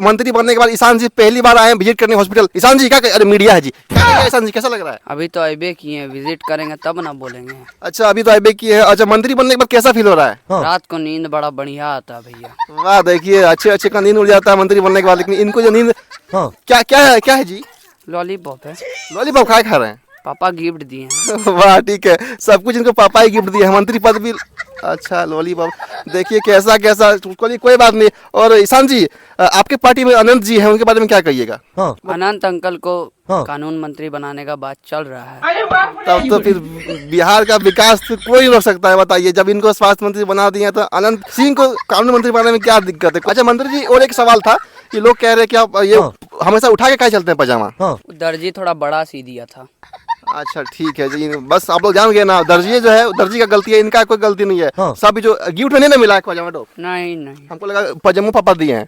मंत्री बनने के बाद ईशान जी पहली बार आए हैं विजिट करने हॉस्पिटल। ईशान जी क्या अरे मीडिया है जी, क्या ईशान जी कैसा लग रहा है? अभी तो अबे किए हैं, विजिट करेंगे तब ना बोलेंगे। अच्छा अभी तो आईबे की है। अच्छा मंत्री बनने के बाद कैसा फील हो रहा है? रात को नींद बड़ा बढ़िया आता है भैया। वाह देखिए अच्छे का नींद उड़ जाता है मंत्री बनने के बाद, लेकिन इनको जो नींद क्या है जी? लॉलीपॉप है, लॉलीपॉप खा रहे हैं? पापा गिफ्ट दिए हैं। वाह ठीक है, सब कुछ इनको पापा ही गिफ्ट दिया है, मंत्री पद भी। अच्छा लॉलीपॉप, देखिए कैसा कोई बात नहीं। और ईशान जी आपके पार्टी में अनंत जी हैं, उनके बारे में क्या कहिएगा? अनंत अंकल को कानून मंत्री बनाने का बात चल रहा है। तब तो फिर बिहार का विकास तो कोई नहीं रोक सकता है। बताइए, जब इनको स्वास्थ्य मंत्री बना दिए तो अनंत सिंह को कानून मंत्री बनाने में क्या दिक्कत है? अच्छा मंत्री जी और एक सवाल था कि लोग कह रहे हैं कि आप ये हमेशा उठा के क्या चलते हैं पजामा? दर्जी थोड़ा बड़ा सी दिया था। अच्छा ठीक है जी, बस आप लोग जान गए ना, दर्जी जो है दर्जी का गलती है, इनका कोई गलती नहीं है। सब जो गिफ्ट में नहीं ना मिला है पजामा टॉप, नहीं हमको लगा पजामा पापा दिए हैं।